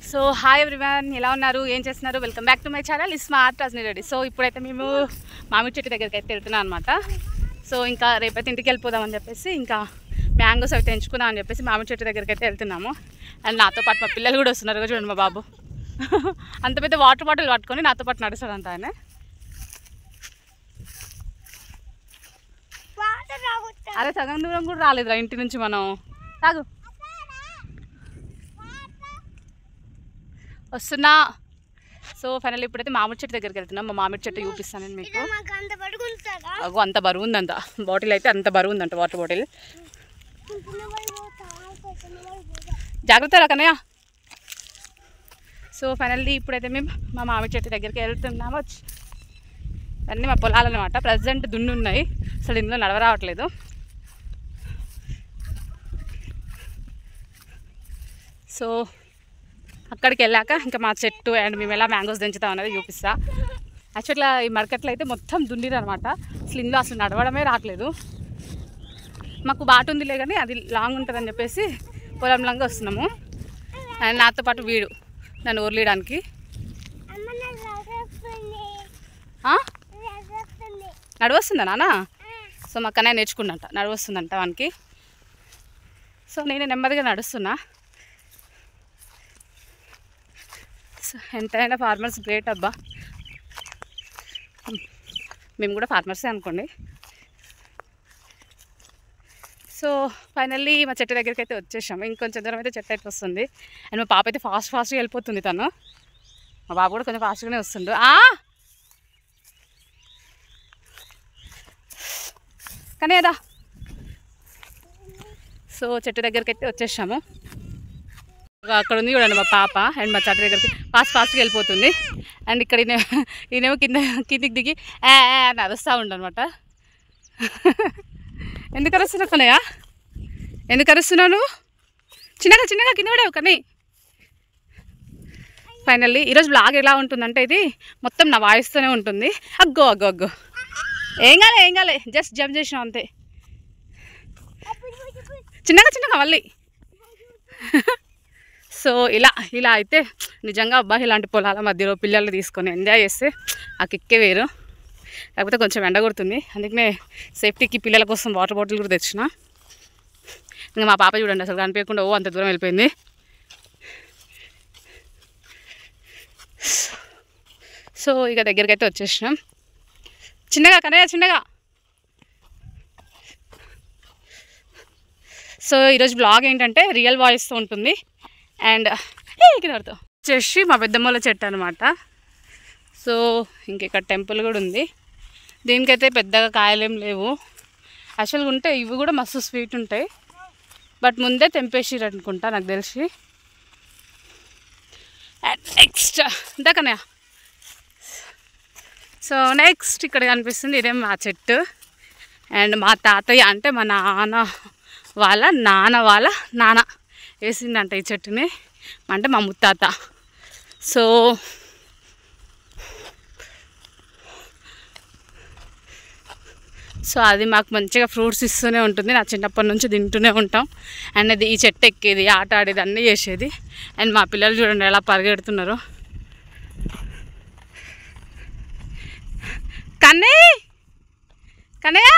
So hi everyone, ఎలా ఉన్నారు, ఏం చేస్తున్నారు? Welcome back to my channel smart Rajani Reddy. సో ఇప్పుడైతే మేము మామిడి చెట్టు దగ్గరికి అయితే వెళ్తున్నాం అనమాట. సో ఇంకా రేపైతే ఇంటికి వెళ్ళిపోదామని చెప్పేసి ఇంకా మ్యాంగోస్ అవి తెంచుకుందాం అని చెప్పేసి మామిడి చెట్టు దగ్గరికి అయితే వెళ్తున్నాము. అండ్ నాతో పాటు మా పిల్లలు కూడా వస్తున్నారు. చూడండి మా బాబు అంత పెద్ద వాటర్ బాటిల్ పట్టుకొని నాతో పాటు నడుస్తాడంట ఆయన. అరే సగం దూరం కూడా రాలేదురా ఇంటి నుంచి మనం. తాగు వస్తున్నా. సో ఫైనల్ ఇప్పుడైతే మామిడి చెట్టు దగ్గరికి వెళ్తున్నాం. మా మామిడి చెట్టు చూపిస్తాను నేను మీకు. అగో అంత బరువు ఉందంట బాటిల్, అయితే అంత బరువు ఉందంట వాటర్ బాటిల్. జాగ్రత్త రా కన్నయ్య. సో ఫైనల్లీ ఇప్పుడైతే మేము మా మామిడి చెట్టు దగ్గరికి వెళ్తున్నాము. అన్నీ మా పొలాలు అనమాట. ప్రజెంట్ దున్ని ఉన్నాయి, అసలు ఇందులో నడవరావట్లేదు. సో అక్కడికి వెళ్ళాక ఇంకా మా చెట్టు అండ్ మేము ఎలా మ్యాంగోస్ దించుతాం అనేది చూపిస్తా. యాక్చువల్గా ఈ మార్కెట్లో అయితే మొత్తం దుండిరు అనమాట. అసలు ఇందులో అసలు నడవడమే రావట్లేదు. మాకు బాట ఉందిలే కానీ అది లాంగ్ ఉంటుందని చెప్పేసి పొలంలాగా వస్తున్నాము. అండ్ నాతో పాటు వీడు నన్ను ఊర్లేయడానికి. నడవస్తుందా నాన్న? సో మా కన్నయ్య నేర్చుకున్నంట, నడవస్తుందంట వానికి. సో నేను నెమ్మదిగా నడుస్తున్నా. సో ఎంతైనా ఫార్మర్స్ గ్రేట్ అబ్బా. మేము కూడా ఫార్మర్సే అనుకోండి. సో ఫైనల్లీ మా చెట్టు దగ్గరికి అయితే వచ్చేసాము. ఇంకొంచెం దూరం అయితే చెట్టు అయితే వస్తుంది. అండ్ మా పాప అయితే ఫాస్ట్గా వెళ్ళిపోతుంది. తను మా బాబు కూడా కొంచెం ఫాస్ట్గానే వస్తుండు. కానీ అదా. సో చెట్టు దగ్గరికి అయితే వచ్చేసాము. అక్కడ ఉంది చూడండి మా పాప. అండ్ మా చెట్టు దగ్గరికి ఫాస్ట్గా వెళ్ళిపోతుంది. అండ్ ఇక్కడ ఈయనేమో కిందికి దిగి అని అరుస్తూ ఉండనమాట. ఎందుకు అరుస్తున్నావు కన్నయ్య? ఎందుకు అరుస్తున్నావు నువ్వు? చిన్నగా కింద పడావు కానీ. ఫైనల్లీ ఈరోజు బ్లాగ్ ఎలా ఉంటుందంటే ఇది మొత్తం నా వాయిస్తోనే ఉంటుంది. అగ్గో ఏం కాలే జస్ట్ జంప్ చేసినాం అంతే. చిన్నగా మళ్ళీ. సో ఇలా అయితే నిజంగా అబ్బా ఇలాంటి పొలాల మధ్యలో పిల్లలు తీసుకొని ఎంజాయ్ చేస్తే ఆ కిక్కే వేరు. కాకపోతే కొంచెం ఎండ కొడుతుంది, అందుకనే సేఫ్టీకి పిల్లల కోసం వాటర్ బాటిల్ కూడా తెచ్చిన. ఇంకా మా పాప చూడండి అసలు కనిపించకుండా అంత దూరం వెళ్ళిపోయింది. సో ఇక దగ్గరికి అయితే వచ్చేసినాం. చిన్నగా కన్నయ్య చిన్నగా. సో ఈరోజు బ్లాగ్ ఏంటంటే రియల్ వాయిస్తో ఉంటుంది. అండ్ కింద వచ్చేసి మా పెద్దమ్మల చెట్టు అనమాట. సో ఇంక టెంపుల్ కూడా ఉంది. దీనికైతే పెద్దగా కాయలేం లేవు. యాక్చువల్గా ఉంటే ఇవి కూడా మస్తు స్వీట్ ఉంటాయి, బట్ ముందే తెంపేసిరు అనుకుంటా నాకు తెలిసి. అండ్ నెక్స్ట్ ఇంతకనే. సో నెక్స్ట్ ఇక్కడ కనిపిస్తుంది, ఇదే మా చెట్టు. అండ్ మా తాతయ్య అంటే మా నాన్న వాళ్ళ నాన్న వేసిందంట ఈ చెట్టుని, అంటే మా ముత్తాత. సో అది మాకు మంచిగా ఫ్రూట్స్ ఇస్తూనే ఉంటుంది. నా చిన్నప్పటి నుంచి తింటూనే ఉంటాం. అండ్ అది ఈ చెట్టు ఎక్కేది, ఆట ఆడేది, అన్నీ చేసేది. అండ్ మా పిల్లలు చూడండి ఎలా పరిగెడుతున్నారు. కన్నయ్య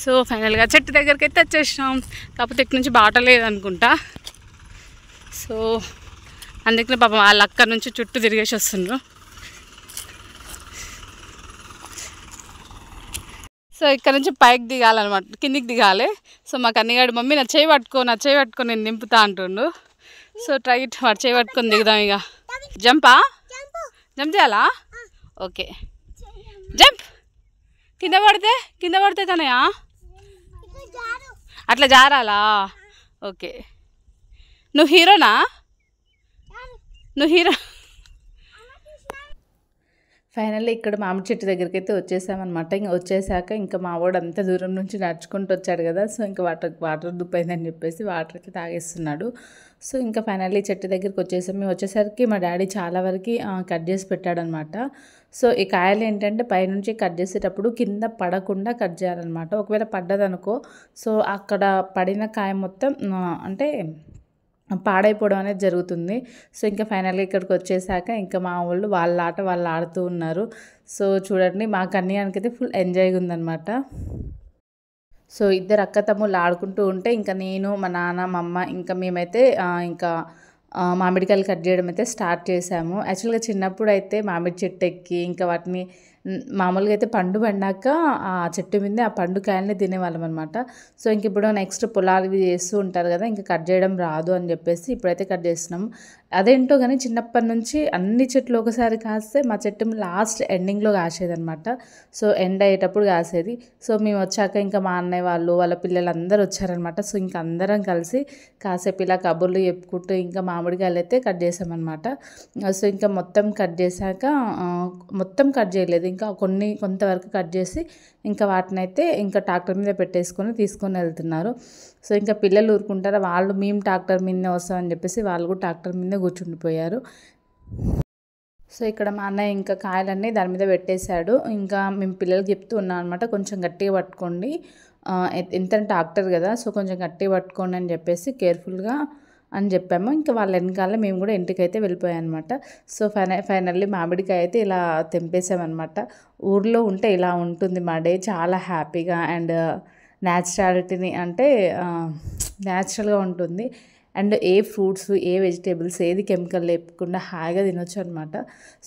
సో ఫైనల్గా చెట్టు దగ్గరికి అయితే వచ్చేసినాం. కాకపోతే ఇక్కడి నుంచి బాట లేదనుకుంటా. సో అందుకనే పాపం వాళ్ళు అక్కడి నుంచి చుట్టూ తిరిగేసి వస్తుండ్రు. సో ఇక్కడ నుంచి పైకి దిగాలన్నమాట, కిందికి దిగాలి. సో మా కన్నయ్యగాడు మమ్మీ నా చేయి పట్టుకో నేను నింపుతా అంటుండు. సో ట్రైట్ వాడు చేయి పట్టుకొని దిగుదాం. ఇక జంప్ చేయాలా? Okay jump. కింద పడితే కన్నయ్య అట్లా జారాలా? ఓకే. నువ్వు హీరోనా? ఫైనల్లీ ఇక్కడ మామిడి చెట్టు దగ్గరికైతే వచ్చేసామన్నమాట. ఇంక వచ్చేసాక ఇంకా మా వాడు అంత దూరం నుంచి నడుచుకుంటూ వచ్చాడు కదా, సో ఇంకా వాటర్ దుప్పైందని చెప్పేసి వాటర్ అయితే తాగేస్తున్నాడు. సో ఇంకా ఫైనల్లీ చెట్టు దగ్గరికి వచ్చేసాం. మేము వచ్చేసరికి మా డాడీ చాలా వరకు కట్ చేసి పెట్టాడనమాట. సో ఈ కాయలు ఏంటంటే పైనుంచి కట్ చేసేటప్పుడు కింద పడకుండా కట్ చేయాలన్నమాట. ఒకవేళ పడ్డదనుకో, సో అక్కడ పడిన కాయ మొత్తం అంటే పాడైపోవడం అనేది జరుగుతుంది. సో ఇంకా ఫైనల్గా ఇక్కడికి వచ్చేసాక ఇంకా మా వాళ్ళు వాళ్ళ ఆట వాళ్ళు ఆడుతూ ఉన్నారు. సో చూడండి, మా కన్యానికైతే ఫుల్ ఎంజాయ్గా ఉందన్నమాట. సో ఇద్దరు అక్క తమ్ముళ్ళు ఆడుకుంటూ ఉంటే ఇంకా నేను, మా నాన్న, మా అమ్మ ఇంకా మేమైతే ఇంకా మామిడికాయలు కట్ చేయడం అయితే స్టార్ట్ చేసాము. యాక్చువల్గా చిన్నప్పుడు అయితే మామిడి చెట్టు ఎక్కి ఇంకా వాటిని మామూలుగా అయితే పండు పండాక ఆ చెట్టు మీద ఆ పండు కాయల్ని తినేవాళ్ళం అనమాట. సో ఇంక ఇప్పుడు నెక్స్ట్ పొలాలు ఇవి చేస్తూ ఉంటారు కదా, ఇంకా కట్ చేయడం రాదు అని చెప్పేసి ఇప్పుడైతే కట్ చేస్తున్నాము. అదేంటో కానీ చిన్నప్పటి నుంచి అన్ని చెట్లు ఒకసారి కాస్తే మా చెట్టు లాస్ట్ ఎండింగ్లో కాసేదనమాట. సో ఎండ్ అయ్యేటప్పుడు కాసేది. సో మేము వచ్చాక ఇంకా మా అన్నయ్య వాళ్ళు వాళ్ళ పిల్లలు అందరూ వచ్చారనమాట. సో ఇంకా అందరం కలిసి కాసేపు ఇలా కబుర్లు చెప్పుకుంటూ ఇంకా మామిడికాయలు అయితే కట్ చేసామన్నమాట. సో ఇంకా మొత్తం కట్ చేశాక మొత్తం కట్ చేయలేదు, ఇంకా కొంతవరకు కట్ చేసి ఇంకా వాటిని అయితే ఇంకా ట్రాక్టర్ మీద పెట్టేసుకొని తీసుకొని వెళ్తున్నారు. సో ఇంకా పిల్లలు ఊరుకుంటారా, వాళ్ళు మేము ట్రాక్టర్ మీదనే వస్తామని చెప్పేసి వాళ్ళు కూడా ట్రాక్టర్ మీదే కూర్చుండిపోయారు. సో ఇక్కడ మా అన్నయ్య ఇంకా కాయలన్నీ దాని మీద పెట్టేశాడు. ఇంకా మేము పిల్లలకి చెప్తూ ఉన్నాం అనమాట, కొంచెం గట్టిగా పట్టుకోండి, ఎంత ట్రాక్టర్ కదా, సో కొంచెం గట్టిగా పట్టుకోండి అని చెప్పేసి కేర్ఫుల్గా అని చెప్పాము. ఇంకా వాళ్ళ వెనకాల మేము కూడా ఇంటికైతే వెళ్ళిపోయాం అనమాట. సో ఫైనల్లీ మామిడికాయ అయితే ఇలా తెంపేసామన్నమాట. ఊర్లో ఉంటే ఇలా ఉంటుంది మా డే, చాలా హ్యాపీగా అండ్ న్యాచురాలిటీని అంటే న్యాచురల్గా ఉంటుంది. And A fruits A vegetables ఏది కెమికల్ లేకుండా హాయిగా తినొచ్చు అనమాట.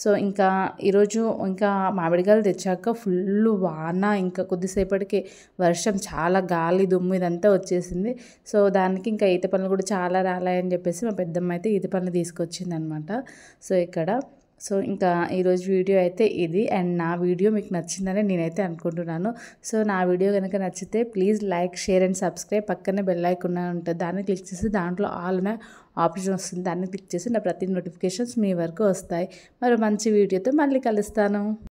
సో ఇంకా ఈరోజు ఇంకా మామిడికాయలు తెచ్చాక ఫుల్ వాన, ఇంకా కొద్దిసేపటికి వర్షం, చాలా గాలి దుమ్ము ఇదంతా వచ్చేసింది. సో దానికి ఇంకా ఈత పనులు కూడా చాలా రాలాయని చెప్పేసి మా పెద్దమ్మ అయితే ఈత పనులు తీసుకొచ్చింది అనమాట. సో ఇక్కడ సో ఇంకా ఈరోజు వీడియో అయితే ఇది. అండ్ నా వీడియో మీకు నచ్చిందని నేనైతే అనుకుంటున్నాను. సో నా వీడియో కనుక నచ్చితే please like, share and subscribe. పక్కనే బెల్ ఐకాన్ ఉంటుంది, దాన్ని క్లిక్ చేసి దాంట్లో ఆల్ అనే ఆప్షన్ వస్తుంది, దాన్ని క్లిక్ చేసి నా ప్రతి నోటిఫికేషన్స్ మీ వరకు వస్తాయి. మరి మంచి వీడియోతో మళ్ళీ కలుస్తాను.